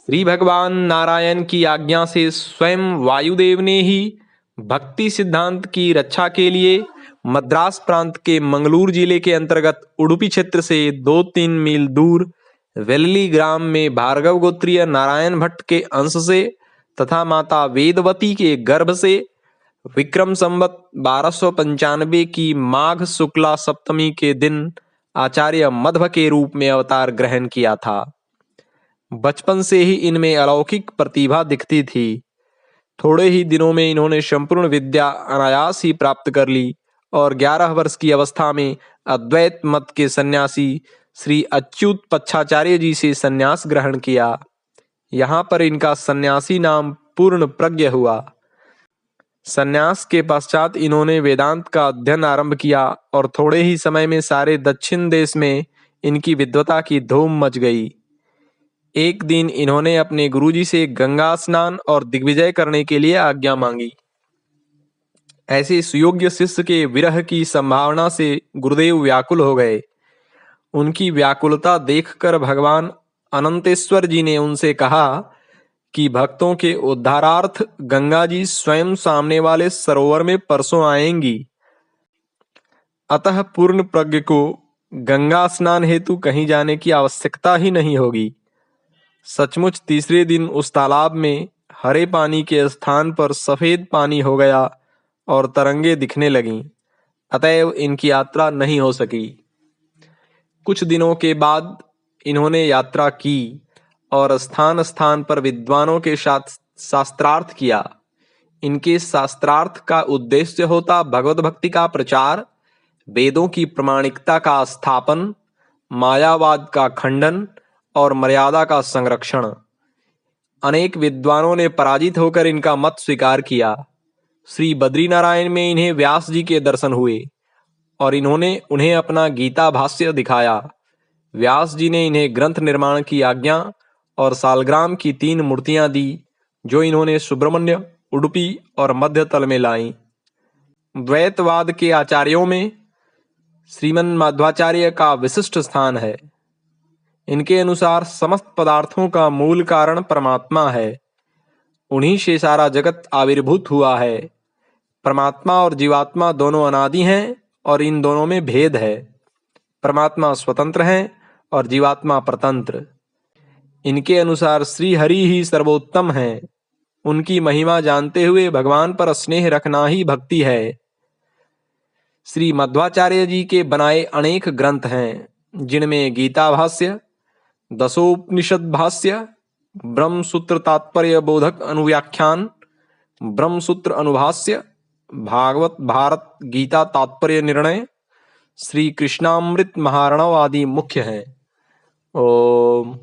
श्री भगवान नारायण की आज्ञा से स्वयं वायुदेव ने ही भक्ति सिद्धांत की रक्षा के लिए मद्रास प्रांत के मंगलूर जिले के अंतर्गत उडुपी क्षेत्र से 2-3 मील दूर वेल्ली ग्राम में भार्गव गोत्रीय नारायण भट्ट के अंश से तथा माता वेदवती के गर्भ से विक्रम संवत 1295 की माघ शुक्ला सप्तमी के दिन आचार्य मध्व के रूप में अवतार ग्रहण किया था। बचपन से ही इनमें अलौकिक प्रतिभा दिखती थी। थोड़े ही दिनों में इन्होंने संपूर्ण विद्या अनायास ही प्राप्त कर ली और 11 वर्ष की अवस्था में अद्वैत मत के सन्यासी श्री अच्युत पच्छाचार्य जी से सन्यास ग्रहण किया। यहाँ पर इनका सन्यासी नाम पूर्ण प्रज्ञ हुआ। सन्यास के पश्चात इन्होंने वेदांत का अध्ययन आरंभ किया और थोड़े ही समय में सारे दक्षिण देश में इनकी विद्वता की धूम मच गई। एक दिन इन्होंने अपने गुरुजी से गंगा स्नान और दिग्विजय करने के लिए आज्ञा मांगी। ऐसे सुयोग्य शिष्य के विरह की संभावना से गुरुदेव व्याकुल हो गए। उनकी व्याकुलता देखकर भगवान अनंतेश्वर जी ने उनसे कहा कि भक्तों के उद्धारार्थ गंगा जी स्वयं सामने वाले सरोवर में परसों आएंगी, अतः पूर्ण प्रज्ञ को गंगा स्नान हेतु कहीं जाने की आवश्यकता ही नहीं होगी। सचमुच तीसरे दिन उस तालाब में हरे पानी के स्थान पर सफेद पानी हो गया और तरंगे दिखने लगीं। अतएव इनकी यात्रा नहीं हो सकी। कुछ दिनों के बाद इन्होंने यात्रा की और स्थान स्थान पर विद्वानों के साथ शास्त्रार्थ किया। इनके शास्त्रार्थ का उद्देश्य होता भगवत भक्ति का प्रचार, वेदों की प्रामाणिकता का स्थापन, मायावाद का खंडन और मर्यादा का संरक्षण। अनेक विद्वानों ने पराजित होकर इनका मत स्वीकार किया। श्री बद्रीनारायण में इन्हें व्यास जी के दर्शन हुए और इन्होंने उन्हें अपना गीता भाष्य दिखाया। व्यास जी ने इन्हें ग्रंथ निर्माण की आज्ञा और सालग्राम की 3 मूर्तियां दी, जो इन्होंने सुब्रमण्य, उडुपी और मध्य तल में लाईं। द्वैतवाद के आचार्यों में श्रीमन माध्वाचार्य का विशिष्ट स्थान है। इनके अनुसार समस्त पदार्थों का मूल कारण परमात्मा है। उन्हीं से सारा जगत आविर्भूत हुआ है। परमात्मा और जीवात्मा दोनों अनादि हैं और इन दोनों में भेद है। परमात्मा स्वतंत्र है और जीवात्मा परतंत्र। इनके अनुसार श्री हरि ही सर्वोत्तम हैं। उनकी महिमा जानते हुए भगवान पर स्नेह रखना ही भक्ति है। श्री मध्वाचार्य जी के बनाए अनेक ग्रंथ हैं, जिनमें गीता भाष्य, दशोपनिषद भाष्य, ब्रह्मसूत्र तात्पर्य बोधक अनुव्याख्यान, ब्रह्मसूत्र अनुभाष्य, भागवत भारत गीता तात्पर्य निर्णय, श्री कृष्णामृत महारणव आदि मुख्य हैं। ओम।